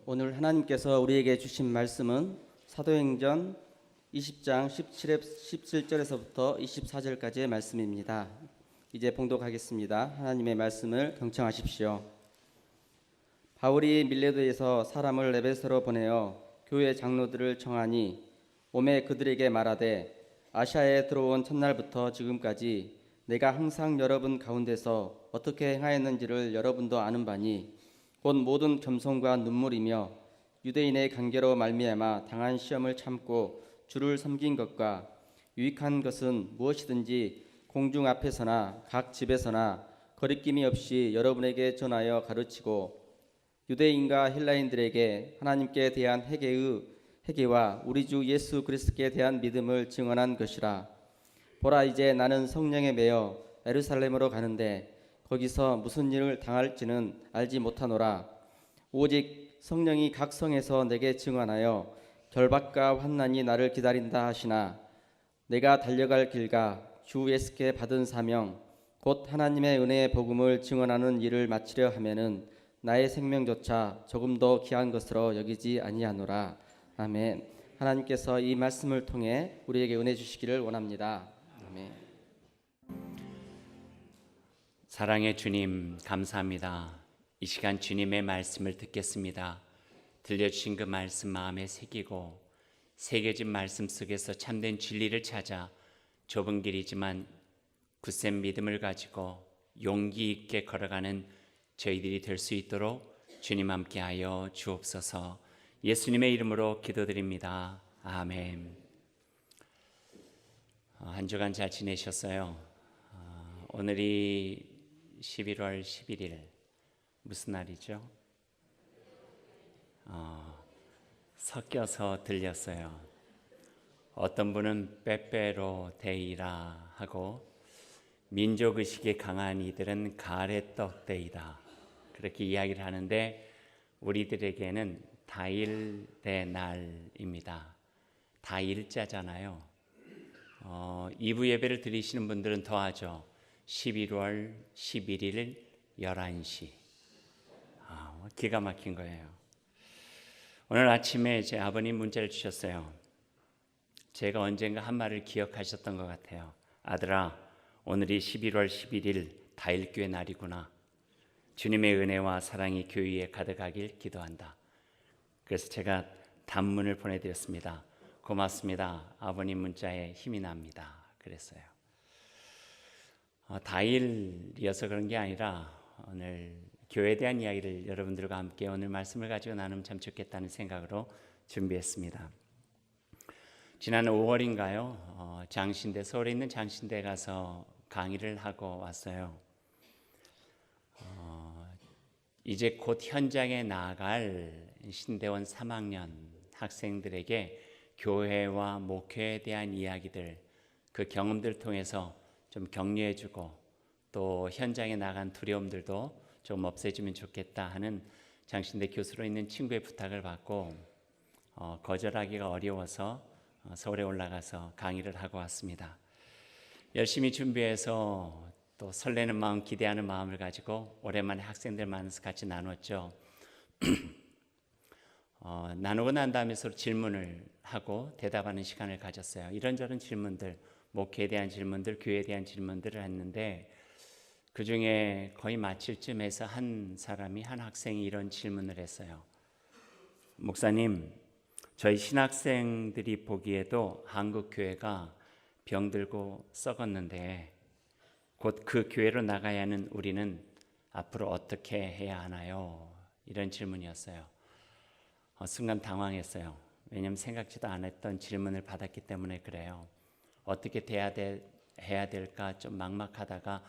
오늘 하나님께서 우리에게 주신 말씀은 사도행전 20장 17절에서부터 24절까지의 말씀입니다. 이제 봉독하겠습니다. 하나님의 말씀을 경청하십시오. 바울이 밀레도에서 사람을 에베소로 보내어 교회 장로들을 청하니 오매 그들에게 말하되 아시아에 들어온 첫날부터 지금까지 내가 항상 여러분 가운데서 어떻게 행하였는지를 여러분도 아는 바니 곧 모든 겸손과 눈물이며 유대인의 관계로 말미암아 당한 시험을 참고 주를 섬긴 것과 유익한 것은 무엇이든지 공중 앞에서나 각 집에서나 거리낌이 없이 여러분에게 전하여 가르치고 유대인과 헬라인들에게 하나님께 대한 회개와 우리 주 예수 그리스도께 대한 믿음을 증언한 것이라. 보라, 이제 나는 성령에 매여 예루살렘으로 가는데 거기서 무슨 일을 당할지는 알지 못하노라. 오직 성령이 각 성에서 내게 증언하여 결박과 환난이 나를 기다린다 하시나 내가 달려갈 길과 주 예수께 받은 사명 곧 하나님의 은혜의 복음을 증언하는 일을 마치려 하면은 나의 생명조차 조금 더 귀한 것으로 여기지 아니하노라. 아멘. 하나님께서 이 말씀을 통해 우리에게 은혜 주시기를 원합니다. 아멘. 사랑의 주님, 감사합니다. 이 시간 주님의 말씀을 듣겠습니다. 들려주신 그 말씀 마음에 새기고 새겨진 말씀 속에서 참된 진리를 찾아 좁은 길이지만 굳센 믿음을 가지고 용기 있게 걸어가는 저희들이 될 수 있도록 주님 함께하여 주옵소서. 예수님의 이름으로 기도드립니다. 아멘. 한 주간 잘 지내셨어요? 오늘이 11월 11일 무슨 날이죠? 섞여서 들렸어요. 어떤 분은 빼빼로 데이라 하고 민족의식이 강한 이들은 가래떡 데이다 그렇게 이야기를 하는데 우리들에게는 다일의 날입니다. 다일자잖아요. 2부 예배를 드리시는 분들은 더하죠. 11월 11일 11시. 기가 막힌 거예요. 오늘 아침에 제 아버님 문자를 주셨어요. 제가 언젠가 한 말을 기억하셨던 것 같아요. 아들아, 오늘이 11월 11일 다일교회 날이구나. 주님의 은혜와 사랑이 교회에 가득하길 기도한다. 그래서 제가 단문을 보내드렸습니다. 고맙습니다. 아버님 문자에 힘이 납니다. 그랬어요. 다일이어서 그런 게 아니라 오늘 교회에 대한 이야기를 여러분들과 함께 오늘 말씀을 가지고 나누면 참 좋겠다는 생각으로 준비했습니다. 지난 5월인가요? 장신대, 서울에 있는 장신대 가서 강의를 하고 왔어요. 이제 곧 현장에 나아갈 신대원 3학년 학생들에게 교회와 목회에 대한 이야기들, 그 경험들을 통해서 좀 격려해주고 또 현장에 나간 두려움들도 좀 없애주면 좋겠다 하는 장신대 교수로 있는 친구의 부탁을 받고 거절하기가 어려워서 서울에 올라가서 강의를 하고 왔습니다. 열심히 준비해서 또 설레는 마음, 기대하는 마음을 가지고 오랜만에 학생들 만나서 같이 나눴죠. 나누고 난 다음에 서로 질문을 하고 대답하는 시간을 가졌어요. 이런저런 질문들, 목회에 대한 질문들, 교회에 대한 질문들을 했는데 그 중에 거의 마칠 쯤에서 한 학생이 이런 질문을 했어요. 목사님, 저희 신학생들이 보기에도 한국 교회가 병들고 썩었는데 곧 그 교회로 나가야 하는 우리는 앞으로 어떻게 해야 하나요? 이런 질문이었어요. 순간 당황했어요. 왜냐하면 생각지도 않았던 질문을 받았기 때문에 그래요. 어떻게 해야 될까 좀 막막하다가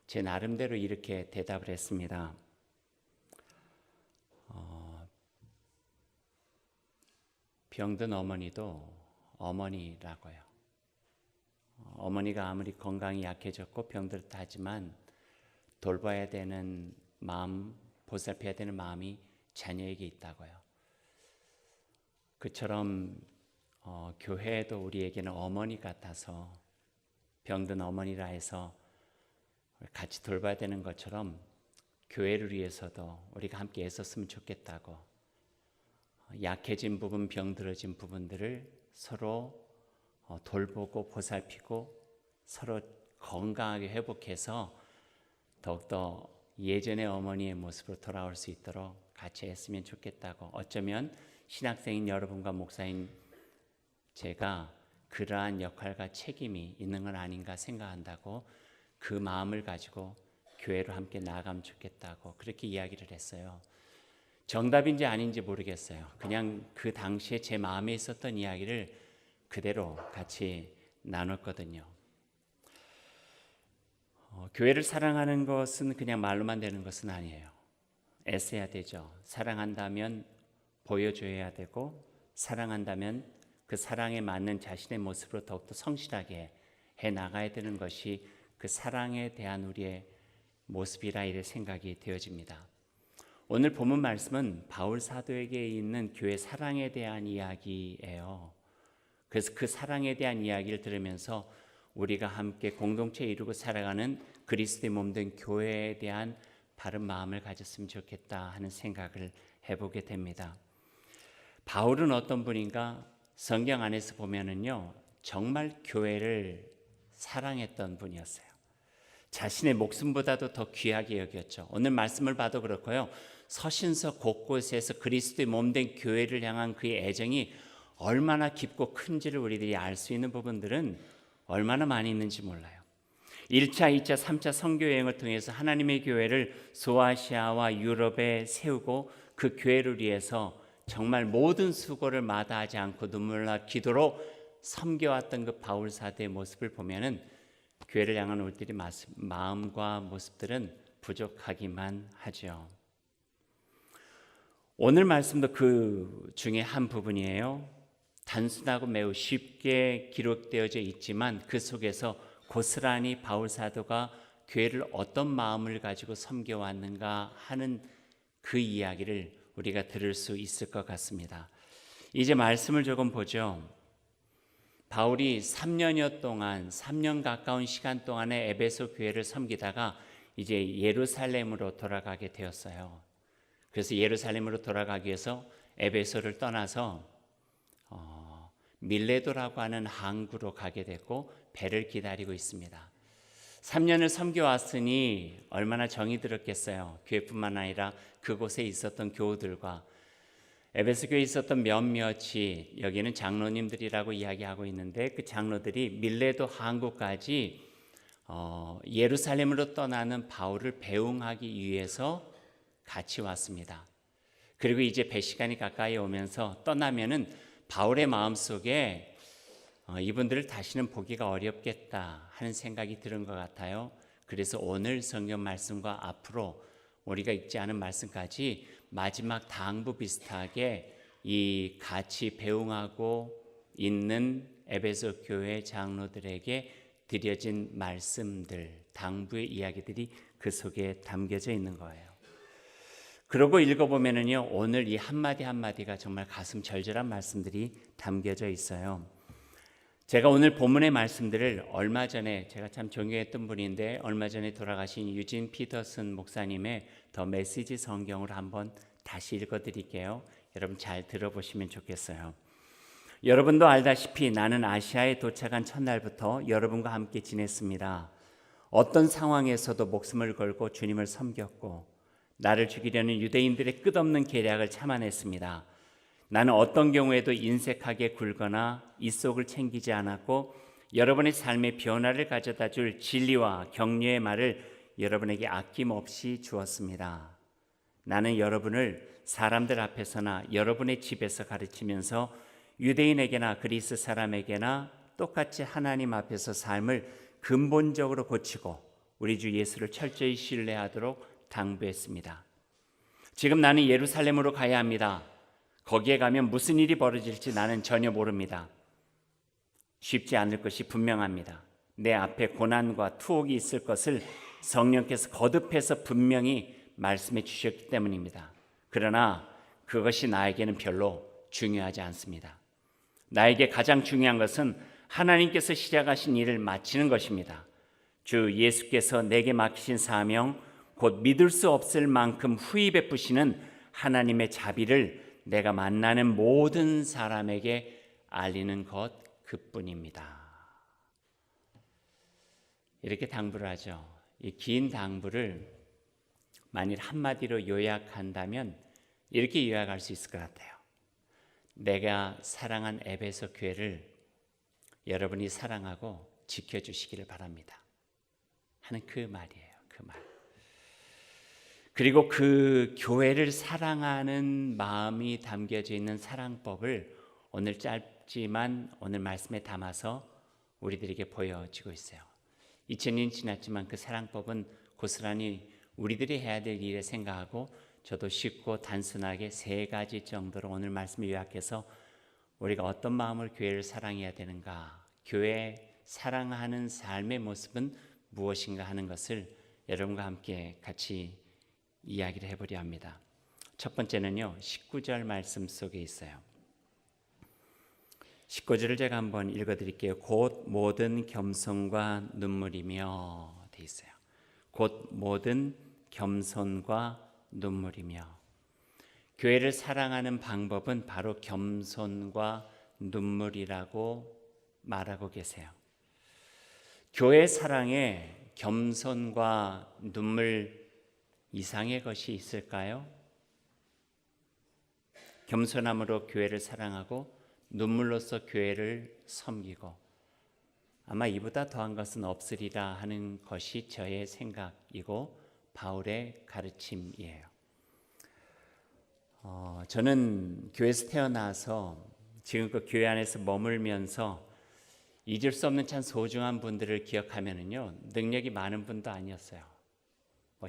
제 나름대로 이렇게 대답을 했습니다. 병든 어머니도 어머니라고요. 어머니가 아무리 건강이 약해졌고 병들었다 하지만 돌봐야 되는 마음, 보살펴야 되는 마음이 자녀에게 있다고요. 그처럼 교회도 우리에게는 어머니 같아서 병든 어머니라 해서 같이 돌봐야 되는 것처럼 교회를 위해서도 우리가 함께 애썼으면 좋겠다고 약해진 부분, 병들어진 부분들을 서로 돌보고 보살피고 서로 건강하게 회복해서 더욱더 예전의 어머니의 모습으로 돌아올 수 있도록 같이 했으면 좋겠다고, 어쩌면 신학생인 여러분과 목사인 제가 그러한 역할과 책임이 있는 건 아닌가 생각한다고, 그 마음을 가지고 교회로 함께 나아가면 좋겠다고 그렇게 이야기를 했어요. 정답인지 아닌지 모르겠어요. 그냥 그 당시에 제 마음에 있었던 이야기를 그대로 같이 나눴거든요. 교회를 사랑하는 것은 그냥 말로만 되는 것은 아니에요. 애써야 되죠. 사랑한다면 보여줘야 되고, 사랑한다면 그 사랑에 맞는 자신의 모습으로 더욱더 성실하게 해 나가야 되는 것이 그 사랑에 대한 우리의 모습이라 이래 생각이 되어집니다. 오늘 본문 말씀은 바울 사도에게 있는 교회 사랑에 대한 이야기예요. 그래서 그 사랑에 대한 이야기를 들으면서 우리가 함께 공동체 이루고 살아가는 그리스도의 몸된 교회에 대한 바른 마음을 가졌으면 좋겠다 하는 생각을 해보게 됩니다. 바울은 어떤 분인가? 성경 안에서 보면은요, 정말 교회를 사랑했던 분이었어요. 자신의 목숨보다도 더 귀하게 여겼죠. 오늘 말씀을 봐도 그렇고요, 서신서 곳곳에서 그리스도의 몸된 교회를 향한 그의 애정이 얼마나 깊고 큰지를 우리들이 알 수 있는 부분들은 얼마나 많이 있는지 몰라요. 1차, 2차, 3차 선교여행을 통해서 하나님의 교회를 소아시아와 유럽에 세우고 그 교회를 위해서 정말 모든 수고를 마다하지 않고 눈물나 기도로 섬겨왔던 그 바울 사도의 모습을 보면은 교회를 향한 우리들의 마음과 모습들은 부족하기만 하죠. 오늘 말씀도 그 중에 한 부분이에요. 단순하고 매우 쉽게 기록되어져 있지만 그 속에서 고스란히 바울 사도가 교회를 어떤 마음을 가지고 섬겨왔는가 하는 그 이야기를 우리가 들을 수 있을 것 같습니다. 이제 말씀을 조금 보죠. 바울이 3년여 동안, 3년 가까운 시간 동안에 에베소 교회를 섬기다가 이제 예루살렘으로 돌아가게 되었어요. 그래서 예루살렘으로 돌아가기 위해서 에베소를 떠나서 밀레도라고 하는 항구로 가게 됐고 배를 기다리고 있습니다. 3년을 섬겨왔으니 얼마나 정이 들었겠어요. 교회뿐만 아니라 그곳에 있었던 교우들과 에베소 교회에 있었던 몇몇이, 여기는 장로님들이라고 이야기하고 있는데 그 장로들이 밀레도 항구까지 예루살렘으로 떠나는 바울을 배웅하기 위해서 같이 왔습니다. 그리고 이제 배 시간이 가까이 오면서 떠나면은 바울의 마음속에 이분들을 다시는 보기가 어렵겠다 하는 생각이 드는 것 같아요. 그래서 오늘 성경 말씀과 앞으로 우리가 읽지 않은 말씀까지 마지막 당부 비슷하게 이 같이 배웅하고 있는 에베소 교회 장로들에게 드려진 말씀들, 당부의 이야기들이 그 속에 담겨져 있는 거예요. 그러고 읽어보면은요, 오늘 이 한마디 한마디가 정말 가슴 절절한 말씀들이 담겨져 있어요. 제가 오늘 본문의 말씀들을 얼마 전에, 제가 참 존경했던 분인데 얼마 전에 돌아가신 유진 피터슨 목사님의 더 메시지 성경을 한번 다시 읽어드릴게요. 여러분 잘 들어보시면 좋겠어요. 여러분도 알다시피 나는 아시아에 도착한 첫날부터 여러분과 함께 지냈습니다. 어떤 상황에서도 목숨을 걸고 주님을 섬겼고 나를 죽이려는 유대인들의 끝없는 계략을 참아냈습니다. 나는 어떤 경우에도 인색하게 굴거나 입속을 챙기지 않았고 여러분의 삶의 변화를 가져다 줄 진리와 격려의 말을 여러분에게 아낌없이 주었습니다. 나는 여러분을 사람들 앞에서나 여러분의 집에서 가르치면서 유대인에게나 그리스 사람에게나 똑같이 하나님 앞에서 삶을 근본적으로 고치고 우리 주 예수를 철저히 신뢰하도록 당부했습니다. 지금 나는 예루살렘으로 가야 합니다. 거기에 가면 무슨 일이 벌어질지 나는 전혀 모릅니다. 쉽지 않을 것이 분명합니다. 내 앞에 고난과 투옥이 있을 것을 성령께서 거듭해서 분명히 말씀해 주셨기 때문입니다. 그러나 그것이 나에게는 별로 중요하지 않습니다. 나에게 가장 중요한 것은 하나님께서 시작하신 일을 마치는 것입니다. 주 예수께서 내게 맡기신 사명, 곧 믿을 수 없을 만큼 후히 베푸시는 하나님의 자비를 내가 만나는 모든 사람에게 알리는 것 그뿐입니다. 이렇게 당부를 하죠. 이 긴 당부를 만일 한마디로 요약한다면 이렇게 요약할 수 있을 것 같아요. 내가 사랑한 에베소 교회를 여러분이 사랑하고 지켜주시기를 바랍니다 하는 그 말이에요. 그 말. 그리고 그 교회를 사랑하는 마음이 담겨져 있는 사랑법을 오늘 짧지만 오늘 말씀에 담아서 우리들에게 보여지고 있어요. 2000년이 지났지만 그 사랑법은 고스란히 우리들이 해야 될 일에 생각하고 저도 쉽고 단순하게 3가지 정도로 오늘 말씀을 요약해서 우리가 어떤 마음으로 교회를 사랑해야 되는가, 교회 사랑하는 삶의 모습은 무엇인가 하는 것을 여러분과 함께 같이 이야기를 해보려 합니다. 첫 번째는요, 19절 말씀 속에 있어요. 19절을 제가 한번 읽어드릴게요. 곧 모든 겸손과 눈물이며 돼 있어요. 곧 모든 겸손과 눈물이며. 교회를 사랑하는 방법은 바로 겸손과 눈물이라고 말하고 계세요. 교회 사랑에 겸손과 눈물 이상의 것이 있을까요? 겸손함으로 교회를 사랑하고 눈물로써 교회를 섬기고 아마 이보다 더한 것은 없으리라 하는 것이 저의 생각이고 바울의 가르침이에요. 저는 교회에서 태어나서 지금껏 교회 안에서 머물면서 잊을 수 없는 참 소중한 분들을 기억하면은요, 능력이 많은 분도 아니었어요.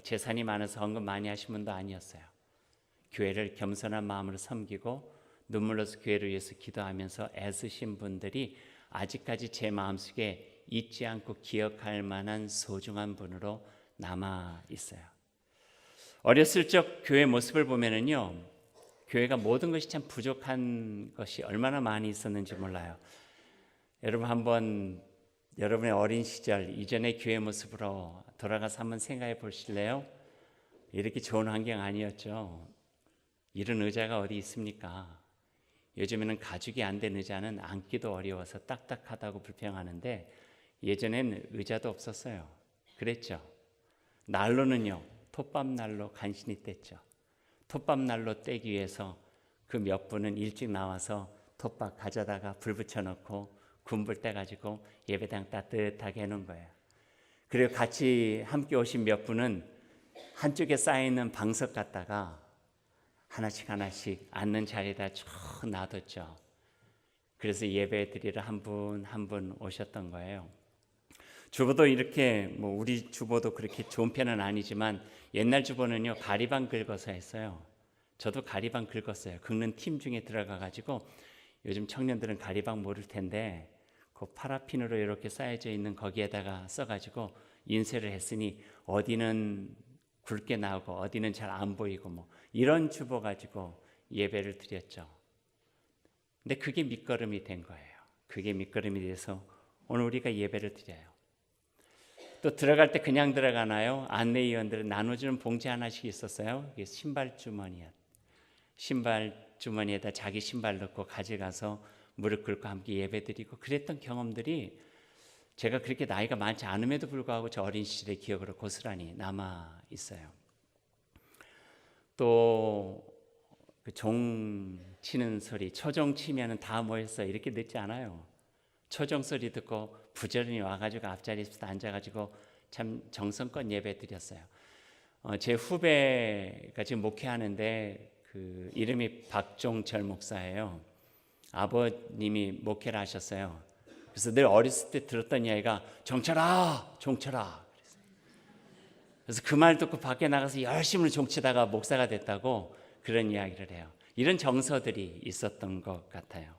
재산이 많아서 헌금 많이 하신 분도 아니었어요. 교회를 겸손한 마음으로 섬기고 눈물로서 교회를 위해서 기도하면서 애쓰신 분들이 아직까지 제 마음속에 잊지 않고 기억할 만한 소중한 분으로 남아 있어요. 어렸을 적 교회 모습을 보면은요, 교회가 모든 것이 참 부족한 것이 얼마나 많이 있었는지 몰라요. 여러분 한번 여러분의 어린 시절 이전의 교회 모습으로 돌아가서 한번 생각해 보실래요? 이렇게 좋은 환경 아니었죠. 이런 의자가 어디 있습니까? 요즘에는 가죽이 안 된 의자는 앉기도 어려워서 딱딱하다고 불평하는데 예전엔 의자도 없었어요. 그랬죠. 난로는요, 톱밥난로 간신히 뗐죠. 톱밥난로 떼기 위해서 그 몇 분은 일찍 나와서 톱밥 가져다가 불 붙여놓고 군불 떼가지고 예배당 따뜻하게 해놓은 거예요. 그리고 같이 함께 오신 몇 분은 한쪽에 쌓여있는 방석 갖다가 하나씩 앉는 자리에다 쭉 놔뒀죠. 그래서 예배 드리러 한 분 한 분 오셨던 거예요. 주보도 이렇게 우리 주보도 그렇게 좋은 편은 아니지만 옛날 주보는요, 가리방 긁어서 했어요. 저도 가리방 긁었어요. 긁는 팀 중에 들어가가지고 요즘 청년들은 가리방 모를 텐데 그 파라핀으로 이렇게 쌓여져 있는 거기에다가 써가지고 인쇄를 했으니 어디는 굵게 나오고 어디는 잘 안 보이고 이런 주보 가지고 예배를 드렸죠. 근데 그게 밑거름이 된 거예요. 그게 밑거름이 돼서 오늘 우리가 예배를 드려요. 또 들어갈 때 그냥 들어가나요? 안내위원들은 나눠주는 봉지 하나씩 있었어요. 그게 신발 주머니야. 신발 주머니에다 자기 신발 넣고 가져가서 무릎 꿇고 함께 예배드리고 그랬던 경험들이 제가 그렇게 나이가 많지 않음에도 불구하고 저 어린 시절의 기억으로 고스란히 남아 있어요. 또 그 종 치는 소리, 초종 치면은 다 모여서 이렇게 늦지 않아요. 초종 소리 듣고 부지런히 와가지고 앞자리에서 앉아가지고 참 정성껏 예배드렸어요. 제 후배가 지금 목회하는데 그 이름이 박종철 목사예요. 아버님이 목회를 하셨어요. 그래서 늘 어렸을 때 들었던 이야기가 종철아, 종철아. 그래서 그 말 듣고 밖에 나가서 열심히 종치다가 목사가 됐다고 그런 이야기를 해요. 이런 정서들이 있었던 것 같아요.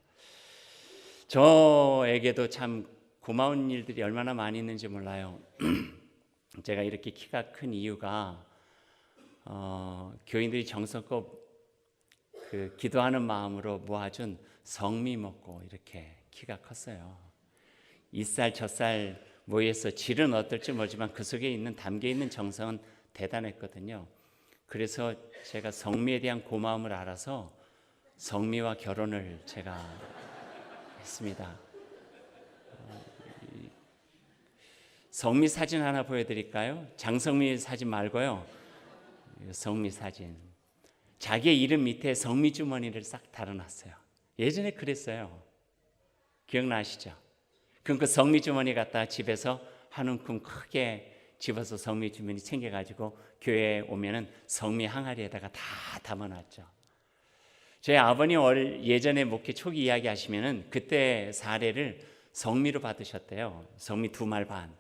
저에게도 참 고마운 일들이 얼마나 많이 있는지 몰라요. 제가 이렇게 키가 큰 이유가 교인들이 정성껏 그 기도하는 마음으로 모아준 성미 먹고 이렇게 키가 컸어요. 이쌀 저쌀 모여서 질은 어떨지 모르지만 그 속에 있는 담겨 있는 정성은 대단했거든요. 그래서 제가 성미에 대한 고마움을 알아서 성미와 결혼을 제가 했습니다. 성미 사진 하나 보여드릴까요? 장성미 사진 말고요. 성미 사진. 자기의 이름 밑에 성미 주머니를 싹 달아놨어요. 예전에 그랬어요. 기억나시죠? 그럼 그 성미 주머니 갖다가 집에서 한 움큼 크게 집어서 성미 주머니 챙겨가지고 교회에 오면은 성미 항아리에다가 다 담아놨죠. 저희 아버님 예전에 목회 초기 이야기 하시면은 그때 사례를 성미로 받으셨대요. 성미 2말 반.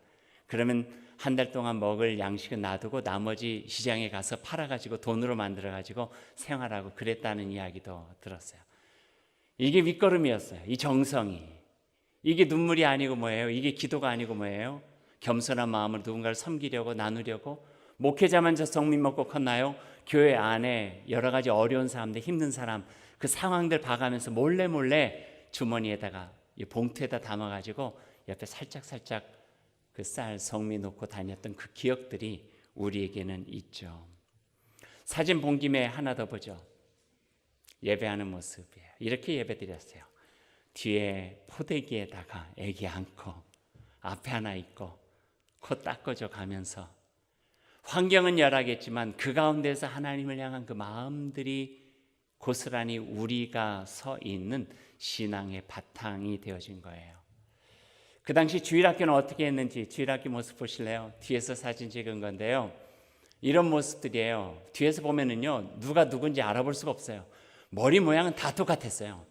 그러면 한 달 동안 먹을 양식은 놔두고 나머지 시장에 가서 팔아가지고 돈으로 만들어가지고 생활하고 그랬다는 이야기도 들었어요. 이게 밑거름이었어요. 이 정성이. 이게 눈물이 아니고 뭐예요? 이게 기도가 아니고 뭐예요? 겸손한 마음으로 누군가를 섬기려고 나누려고. 목회자만 저 성미 먹고 컸나요? 교회 안에 여러 가지 어려운 사람들, 힘든 사람, 그 상황들 봐가면서 몰래 주머니에다가 이 봉투에다 담아가지고 옆에 살짝 그 쌀 성미 놓고 다녔던 그 기억들이 우리에게는 있죠. 사진 본 김에 하나 더 보죠. 예배하는 모습이에요. 이렇게 예배드렸어요. 뒤에 포대기에다가 애기 안고 앞에 하나 있고 코 닦아줘 가면서 환경은 열하겠지만 그 가운데서 하나님을 향한 그 마음들이 고스란히 우리가 서 있는 신앙의 바탕이 되어진 거예요. 그 당시 주일학교는 어떻게 했는지 주일학교 모습 보실래요? 뒤에서 사진 찍은 건데요. 이런 모습들이에요. 뒤에서 보면은요, 누가 누군지 알아볼 수가 없어요. 머리 모양은 다 똑같았어요.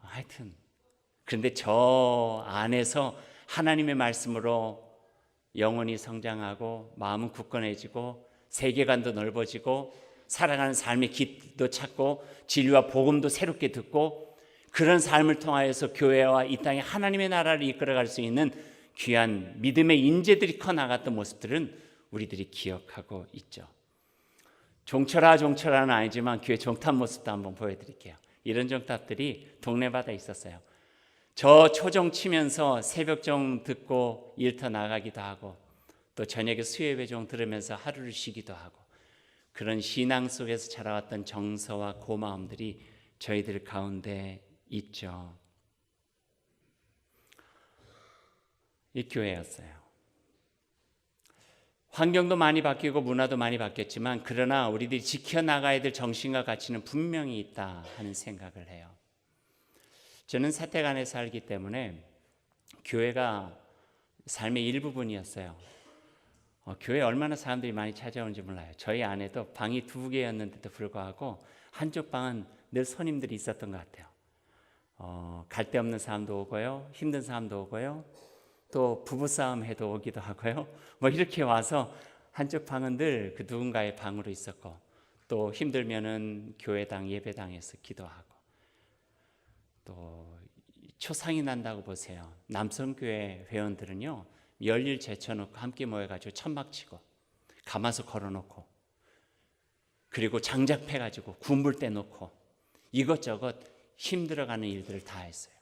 하여튼 그런데 저 안에서 하나님의 말씀으로 영혼이 성장하고 마음은 굳건해지고 세계관도 넓어지고 살아가는 삶의 길도 찾고 진리와 복음도 새롭게 듣고 그런 삶을 통하여서 교회와 이 땅에 하나님의 나라를 이끌어갈 수 있는 귀한 믿음의 인재들이 커나갔던 모습들은 우리들이 기억하고 있죠. 종철아는 아니지만 교회 종탑 모습도 한번 보여드릴게요. 이런 종탑들이 동네마다 있었어요. 저 초정 치면서 새벽종 듣고 일터 나가기도 하고 또 저녁에 수요예배종 들으면서 하루를 쉬기도 하고 그런 신앙 속에서 자라왔던 정서와 고마움들이 저희들 가운데 있죠. 이 교회였어요. 환경도 많이 바뀌고 문화도 많이 바뀌었지만 그러나 우리들이 지켜나가야 될 정신과 가치는 분명히 있다 하는 생각을 해요. 저는 사택안에 살기 때문에 교회가 삶의 일부분이었어요. 교회에 얼마나 사람들이 많이 찾아오는지 몰라요. 저희 안에도 방이 2개였는데도 불구하고 한쪽 방은 늘 손님들이 있었던 것 같아요. 갈 데 없는 사람도 오고요. 힘든 사람도 오고요. 또 부부싸움 해도 오기도 하고요. 뭐 이렇게 와서 한쪽 방은 늘 그 누군가의 방으로 있었고 또 힘들면은 교회당 예배당에서 기도하고 또 초상이 난다고 보세요. 남성교회 회원들은요. 열일 제쳐놓고 함께 모여가지고 천막 치고 가마솥 걸어놓고 그리고 장작 패가지고 군불 떼놓고 이것저것 힘들어가는 일들을 다 했어요.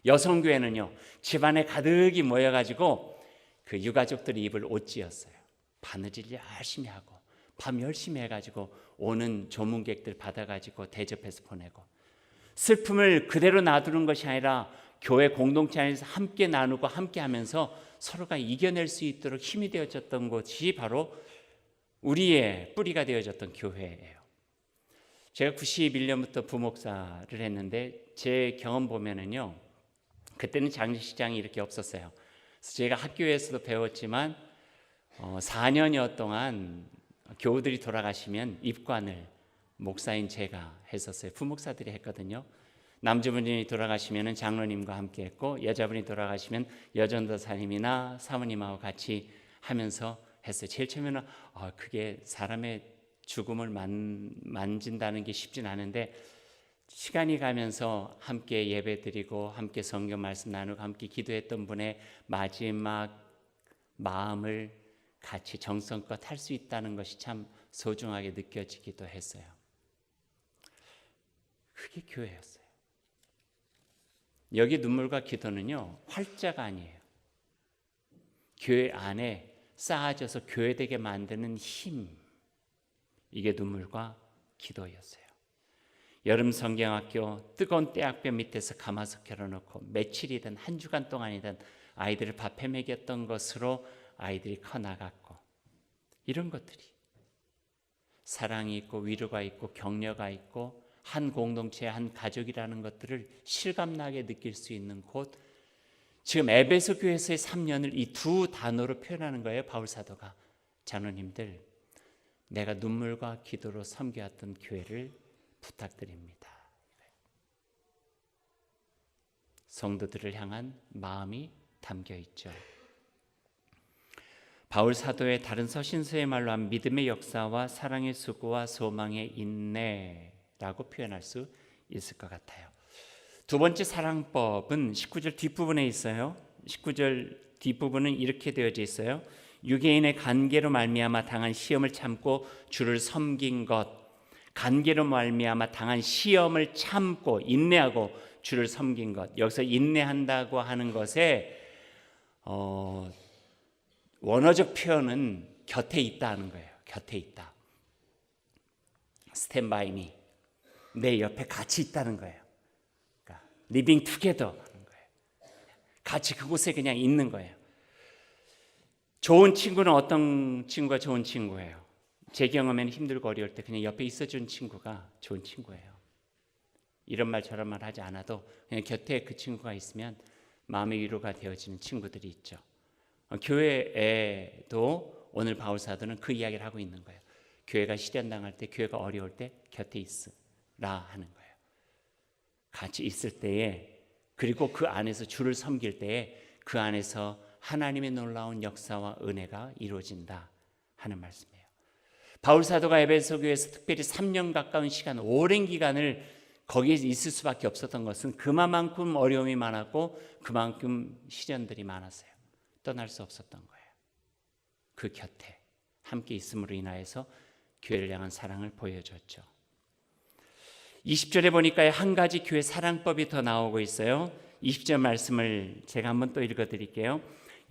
여성교회는요. 집안에 가득히 모여가지고 그 유가족들이 입을 옷 지었어요. 바느질 열심히 하고 밤 열심히 해가지고 오는 조문객들 받아가지고 대접해서 보내고 슬픔을 그대로 놔두는 것이 아니라 교회 공동체 안에서 함께 나누고 함께 하면서 서로가 이겨낼 수 있도록 힘이 되어졌던 것이 바로 우리의 뿌리가 되어졌던 교회예요. 제가 91년부터 부목사를 했는데 제 경험 보면은요. 그때는 장례식장이 이렇게 없었어요. 그래서 제가 학교에서도 배웠지만 4년여 동안 교우들이 돌아가시면 입관을 목사인 제가 했었어요. 부목사들이 했거든요. 남자분이 돌아가시면 장로님과 함께 했고 여자분이 돌아가시면 여전도사님이나 사모님하고 같이 하면서 했어요. 제일 처음에는 그게 사람의 죽음을 만진다는 게 쉽진 않은데 시간이 가면서 함께 예배드리고 함께 성경 말씀 나누고 함께 기도했던 분의 마지막 마음을 같이 정성껏 할 수 있다는 것이 참 소중하게 느껴지기도 했어요. 그게 교회였어요. 여기 눈물과 기도는요 활자가 아니에요. 교회 안에 쌓아져서 교회되게 만드는 힘, 이게 눈물과 기도였어요. 여름 성경학교 뜨거운 떼학볕 밑에서 가마솥 켜놓고 며칠이든 한 주간 동안이든 아이들을 밥해 먹였던 것으로 아이들이 커나갔고, 이런 것들이 사랑이 있고 위로가 있고 격려가 있고 한 공동체, 한 가족이라는 것들을 실감나게 느낄 수 있는 곳, 지금 에베소 교회에서의 3년을 이 두 단어로 표현하는 거예요. 바울 사도가. 자녀님들, 내가 눈물과 기도로 섬겨왔던 교회를 부탁드립니다. 성도들을 향한 마음이 담겨 있죠. 바울 사도의 다른 서신서의 말로 한 믿음의 역사와 사랑의 수고와 소망의 인내라고 표현할 수 있을 것 같아요. 두 번째 사랑법은 19절 뒷부분에 있어요. 19절 뒷부분은 이렇게 되어져 있어요. 유대인의 간계로 말미암아 당한 시험을 참고 주를 섬긴 것, 간계로 말미암아 당한 시험을 참고 인내하고 주를 섬긴 것. 여기서 인내한다고 하는 것에 원어적 표현은 곁에 있다 하는 거예요. 곁에 있다. Stand by me. 내 옆에 같이 있다는 거예요. 그러니까 living together 하는 거예요. 같이 그곳에 그냥 있는 거예요. 좋은 친구는 어떤 친구가 좋은 친구예요? 제 경험에는 힘들고 어려울 때 그냥 옆에 있어준 친구가 좋은 친구예요. 이런 말 저런 말 하지 않아도 그냥 곁에 그 친구가 있으면 마음의 위로가 되어지는 친구들이 있죠. 교회에도 오늘 바울 사도는 그 이야기를 하고 있는 거예요. 교회가 시련당할 때, 교회가 어려울 때 곁에 있으라 하는 거예요. 같이 있을 때에, 그리고 그 안에서 주를 섬길 때에 그 안에서 하나님의 놀라운 역사와 은혜가 이루어진다 하는 말씀이에요. 바울 사도가 에베소 교회에서 특별히 3년 가까운 시간, 오랜 기간을 거기에 있을 수밖에 없었던 것은 그만큼 어려움이 많았고 그만큼 시련들이 많았어요. 떠날 수 없었던 거예요. 그 곁에 함께 있음으로 인하여서 교회를 향한 사랑을 보여줬죠. 20절에 보니까 한 가지 교회 사랑법이 더 나오고 있어요. 20절 말씀을 제가 한번 또 읽어드릴게요.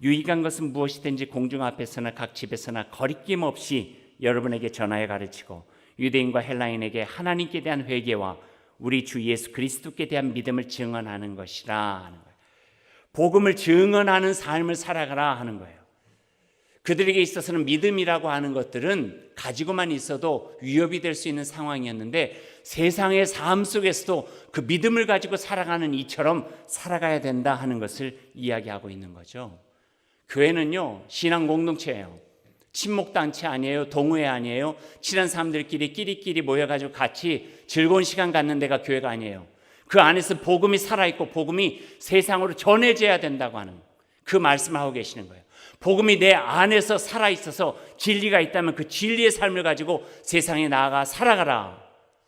유익한 것은 무엇이든지 공중 앞에서나 각 집에서나 거리낌 없이 여러분에게 전하여 가르치고 유대인과 헬라인에게 하나님께 대한 회개와 우리 주 예수 그리스도께 대한 믿음을 증언하는 것이라 하는 거예요. 복음을 증언하는 삶을 살아가라 하는 거예요. 그들에게 있어서는 믿음이라고 하는 것들은 가지고만 있어도 위협이 될 수 있는 상황이었는데 세상의 삶 속에서도 그 믿음을 가지고 살아가는 이처럼 살아가야 된다 하는 것을 이야기하고 있는 거죠. 교회는요, 신앙 공동체예요. 친목단체 아니에요. 동호회 아니에요. 친한 사람들끼리 끼리끼리 모여가지고 같이 즐거운 시간 갖는 데가 교회가 아니에요. 그 안에서 복음이 살아있고 복음이 세상으로 전해져야 된다고 하는 그 말씀을 하고 계시는 거예요. 복음이 내 안에서 살아있어서 진리가 있다면 그 진리의 삶을 가지고 세상에 나아가 살아가라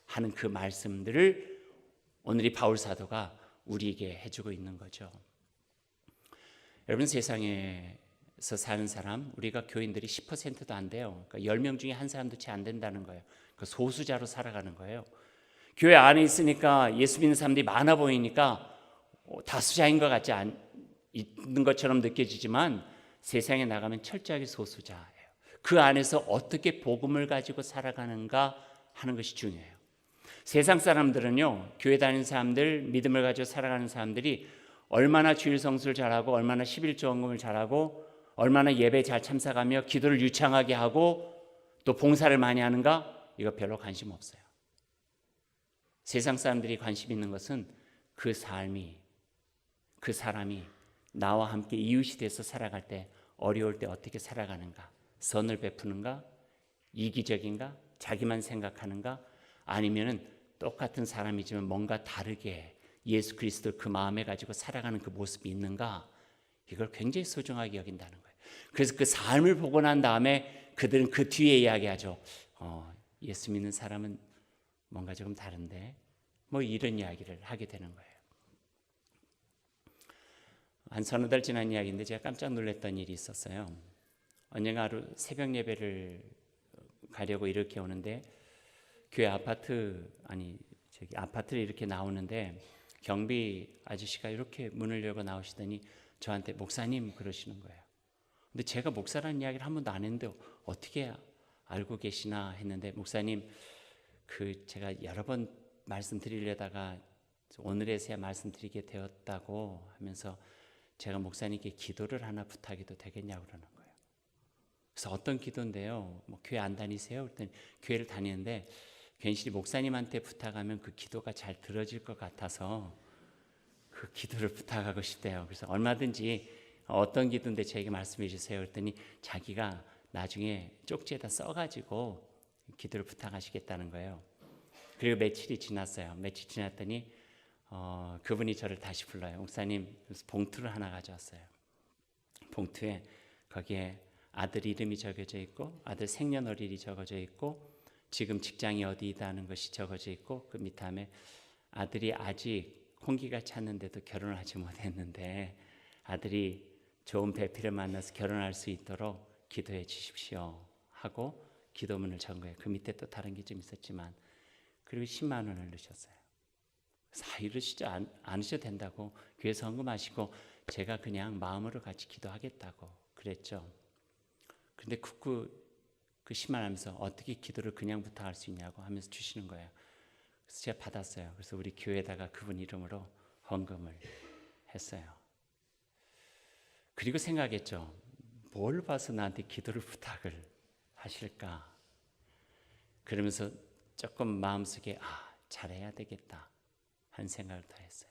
하는 그 말씀들을 오늘 이 바울 사도가 우리에게 해주고 있는 거죠. 여러분, 세상에서 사는 사람, 우리가 교인들이 10%도 안 돼요. 그러니까 10명 중에 한 사람도 채 안 된다는 거예요. 그 소수자로 살아가는 거예요. 교회 안에 있으니까 예수 믿는 사람들이 많아 보이니까 다수자인 것 같지 않는 것처럼 느껴지지만 세상에 나가면 철저하게 소수자예요. 그 안에서 어떻게 복음을 가지고 살아가는가 하는 것이 중요해요. 세상 사람들은요, 교회 다니는 사람들, 믿음을 가지고 살아가는 사람들이 얼마나 주일 성수를 잘하고 얼마나 11조원금을 잘하고 얼마나 예배 잘 참석하며 기도를 유창하게 하고 또 봉사를 많이 하는가, 이거 별로 관심 없어요. 세상 사람들이 관심 있는 것은 그 삶이, 그 사람이 나와 함께 이웃이 돼서 살아갈 때, 어려울 때 어떻게 살아가는가, 선을 베푸는가, 이기적인가, 자기만 생각하는가, 아니면은 똑같은 사람이지만 뭔가 다르게 예수 그리스도를 그 마음에 가지고 살아가는 그 모습이 있는가, 이걸 굉장히 소중하게 여긴다는 거예요. 그래서 그 삶을 보고 난 다음에 그들은 그 뒤에 이야기하죠. 예수 믿는 사람은 뭔가 조금 다른데, 뭐 이런 이야기를 하게 되는 거예요. 한 서너 달 지난 이야기인데 제가 깜짝 놀랐던 일이 있었어요. 언젠가 하루 새벽 예배를 가려고 이렇게 오는데 교회 아파트를 이렇게 나오는데 경비 아저씨가 이렇게 문을 열고 나오시더니 저한테 목사님 그러시는 거예요. 근데 제가 목사라는 이야기를 한 번도 안 했는데 어떻게 알고 계시나 했는데, 목사님, 제가 여러 번 말씀드리려다가 오늘에서야 말씀드리게 되었다고 하면서 제가 목사님께 기도를 하나 부탁해도 되겠냐고 그러는 거예요. 그래서 어떤 기도인데요? 뭐 교회 안 다니세요? 그랬더니 교회를 다니는데 괜시리 목사님한테 부탁하면 그 기도가 잘 들어질 것 같아서 그 기도를 부탁하고 싶대요. 그래서 얼마든지 어떤 기도인데 저에게 말씀해 주세요. 그랬더니 자기가 나중에 쪽지에다 써가지고 기도를 부탁하시겠다는 거예요. 그리고 며칠이 지났어요. 며칠 지났더니 그분이 저를 다시 불러요. 목사님, 그래서 봉투를 하나 가져왔어요. 봉투에 거기에 아들 이름이 적혀져 있고 아들 생년월일이 적어져 있고 지금 직장이 어디다는 것이 적어져 있고 그 밑에 아들이 아직 홍기가 찼는데도 결혼을 하지 못했는데 아들이 좋은 배필을 만나서 결혼할 수 있도록 기도해 주십시오 하고 기도문을 적은 거예요. 그 밑에 또 다른 게 좀 있었지만 그리고 10만 원을 넣으셨어요. 이러시지 않으셔도 된다고 교회에서 헌금하시고 제가 그냥 마음으로 같이 기도하겠다고 그랬죠. 그런데 그 10만 원 하면서 어떻게 기도를 그냥 부탁할 수 있냐고 하면서 주시는 거예요. 그래서 제가 받았어요. 그래서 우리 교회에다가 그분 이름으로 헌금을 했어요. 그리고 생각했죠. 뭘 봐서 나한테 기도를 부탁을 하실까? 그러면서 조금 마음속에 잘해야 되겠다 하는 생각을 더 했어요.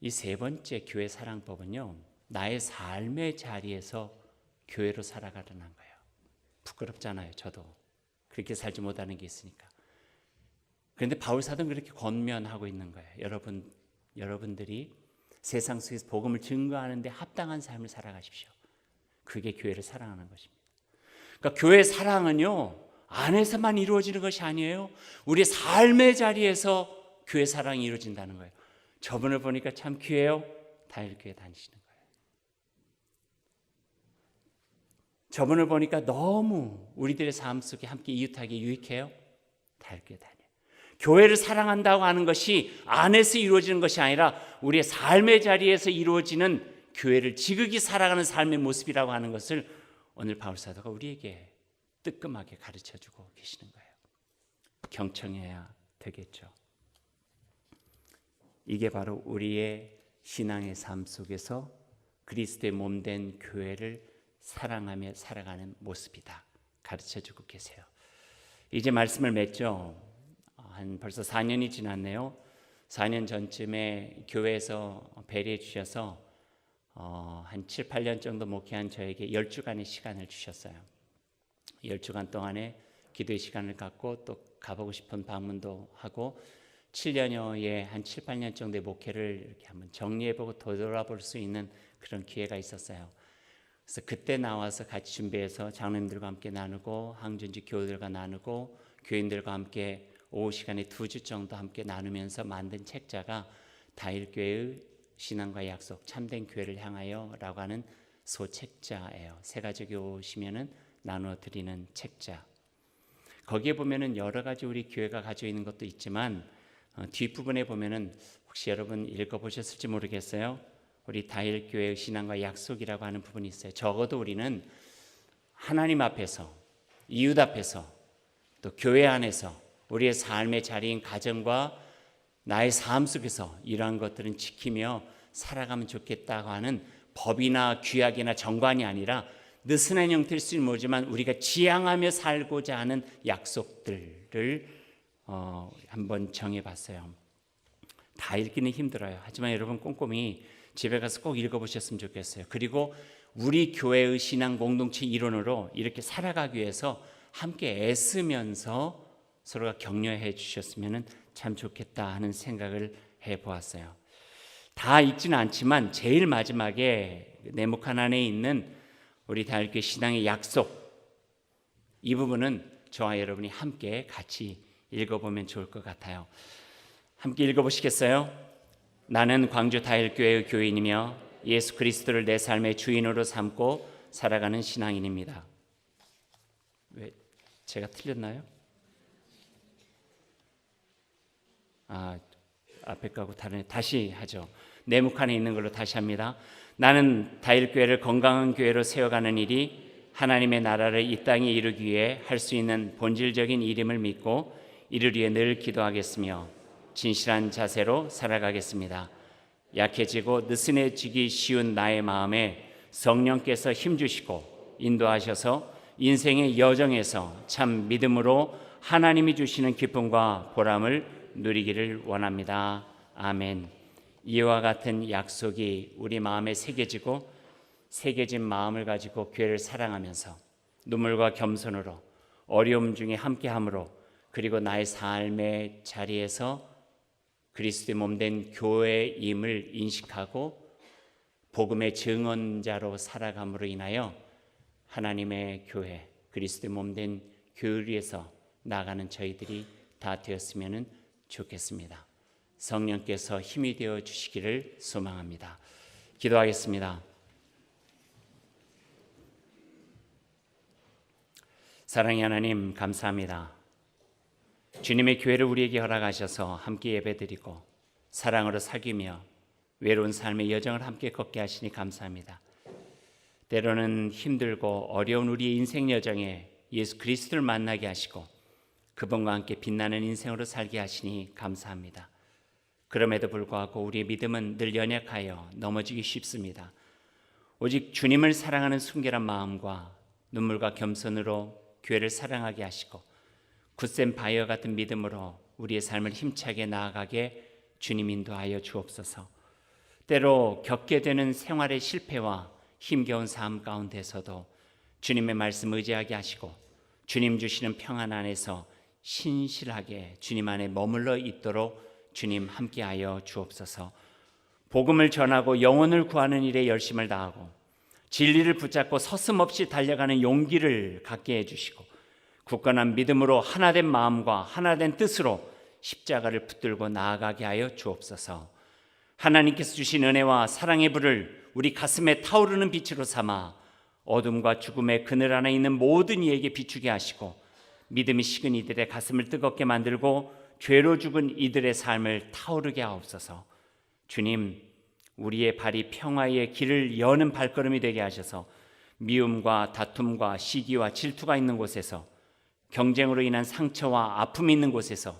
이 세 번째 교회 사랑법은요, 나의 삶의 자리에서 교회로 살아가려는 거예요. 부끄럽잖아요. 저도 그렇게 살지 못하는 게 있으니까. 그런데 바울 사도는 그렇게 권면하고 있는 거예요. 여러분들이 세상 속에서 복음을 증거하는 데 합당한 삶을 살아가십시오. 그게 교회를 사랑하는 것입니다. 그러니까 교회 사랑은요, 안에서만 이루어지는 것이 아니에요. 우리 삶의 자리에서 교회 사랑이 이루어진다는 거예요. 저분을 보니까 참 귀해요. 다일교회 다니시는 거예요. 저분을 보니까 너무 우리들의 삶 속에 함께 이웃하게 유익해요. 다일교회 다녀요. 교회를 사랑한다고 하는 것이 안에서 이루어지는 것이 아니라 우리의 삶의 자리에서 이루어지는 교회를 지극히 살아가는 삶의 모습이라고 하는 것을 오늘 바울 사도가 우리에게 뜨끔하게 가르쳐주고 계시는 거예요. 경청해야 되겠죠. 이게 바로 우리의 신앙의 삶 속에서 그리스도의 몸된 교회를 사랑하며 살아가는 모습이다. 가르쳐주고 계세요. 이제 말씀을 맺죠. 벌써 4년이 지났네요. 4년 전쯤에 교회에서 배려해 주셔서 한 7, 8년 정도 목회한 저에게 10주간의 시간을 주셨어요. 10주간 동안에 기도의 시간을 갖고 또 가보고 싶은 방문도 하고 7년여의 한 7, 8년 정도의 목회를 이렇게 한번 정리해보고 되돌아볼 수 있는 그런 기회가 있었어요. 그래서 그때 나와서 같이 준비해서 장로님들과 함께 나누고 항전지 교우들과 나누고 교인들과 함께 오후 시간에 2주 정도 함께 나누면서 만든 책자가 다일교회의 신앙과 약속 참된 교회를 향하여 라고 하는 소책자예요. 새 가족이 오시면은 나누어 드리는 책자. 거기에 보면은 여러 가지 우리 교회가 가지고 있는 것도 있지만 뒷부분에 보면은 혹시 여러분 읽어보셨을지 모르겠어요. 우리 다일교회의 신앙과 약속이라고 하는 부분이 있어요. 적어도 우리는 하나님 앞에서 이웃 앞에서 또 교회 안에서 우리의 삶의 자리인 가정과 나의 삶 속에서 이러한 것들은 지키며 살아가면 좋겠다고 하는 법이나 규약이나 정관이 아니라 느슨한 형태일 수는 모르지만 우리가 지향하며 살고자 하는 약속들을 한번 정해봤어요. 다 읽기는 힘들어요. 하지만 여러분 꼼꼼히 집에 가서 꼭 읽어보셨으면 좋겠어요. 그리고 우리 교회의 신앙 공동체 일원으로 이렇게 살아가기 위해서 함께 애쓰면서 서로가 격려해 주셨으면 참 좋겠다 하는 생각을 해보았어요. 다 읽지는 않지만 제일 마지막에 네모칸 안에 있는 우리 다일교회 신앙의 약속, 이 부분은 저와 여러분이 함께 같이 읽어보면 좋을 것 같아요. 함께 읽어보시겠어요? 나는 광주 다일교회의 교인이며 예수 그리스도를 내 삶의 주인으로 삼고 살아가는 신앙인입니다. 왜 제가 틀렸나요? 앞에 거하고 다르네. 다시 하죠. 네모칸에 있는 걸로 다시 합니다. 나는 다일교회를 건강한 교회로 세워가는 일이 하나님의 나라를 이 땅에 이루기 위해 할 수 있는 본질적인 일임을 믿고 이를 위해 늘 기도하겠으며 진실한 자세로 살아가겠습니다. 약해지고 느슨해지기 쉬운 나의 마음에 성령께서 힘주시고 인도하셔서 인생의 여정에서 참 믿음으로 하나님이 주시는 기쁨과 보람을 누리기를 원합니다. 아멘. 이와 같은 약속이 우리 마음에 새겨지고 새겨진 마음을 가지고 교회를 사랑하면서 눈물과 겸손으로 어려움 중에 함께함으로 그리고 나의 삶의 자리에서 그리스도의 몸된 교회임을 인식하고 복음의 증언자로 살아감으로 인하여 하나님의 교회, 그리스도의 몸된 교회를 위해서 나아가는 저희들이 다 되었으면 좋겠습니다. 성령께서 힘이 되어 주시기를 소망합니다. 기도하겠습니다. 사랑의 하나님, 감사합니다. 주님의 교회를 우리에게 허락하셔서 함께 예배드리고 사랑으로 사귀며 외로운 삶의 여정을 함께 걷게 하시니 감사합니다. 때로는 힘들고 어려운 우리의 인생 여정에 예수 그리스도를 만나게 하시고 그분과 함께 빛나는 인생으로 살게 하시니 감사합니다. 그럼에도 불구하고 우리의 믿음은 늘 연약하여 넘어지기 쉽습니다. 오직 주님을 사랑하는 순결한 마음과 눈물과 겸손으로 교회를 사랑하게 하시고 굳센 바위와 같은 믿음으로 우리의 삶을 힘차게 나아가게 주님 인도하여 주옵소서. 때로 겪게 되는 생활의 실패와 힘겨운 삶 가운데서도 주님의 말씀 의지하게 하시고 주님 주시는 평안 안에서 신실하게 주님 안에 머물러 있도록 주님 함께하여 주옵소서. 복음을 전하고 영혼을 구하는 일에 열심을 다하고 진리를 붙잡고 서슴없이 달려가는 용기를 갖게 해주시고 굳건한 믿음으로 하나된 마음과 하나된 뜻으로 십자가를 붙들고 나아가게 하여 주옵소서. 하나님께서 주신 은혜와 사랑의 불을 우리 가슴에 타오르는 빛으로 삼아 어둠과 죽음의 그늘 안에 있는 모든 이에게 비추게 하시고 믿음이 식은 이들의 가슴을 뜨겁게 만들고 죄로 죽은 이들의 삶을 타오르게 하옵소서. 주님, 우리의 발이 평화의 길을 여는 발걸음이 되게 하셔서 미움과 다툼과 시기와 질투가 있는 곳에서 경쟁으로 인한 상처와 아픔이 있는 곳에서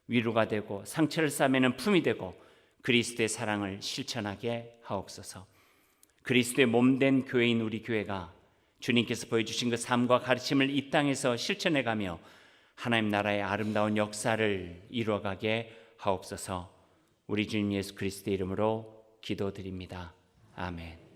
위로가 되고 상처를 싸매는 품이 되고 그리스도의 사랑을 실천하게 하옵소서. 그리스도의 몸된 교회인 우리 교회가 주님께서 보여주신 그 삶과 가르침을 이 땅에서 실천해가며 하나님 나라의 아름다운 역사를 이루어가게 하옵소서. 우리 주님 예수 그리스도의 이름으로 기도드립니다. 아멘.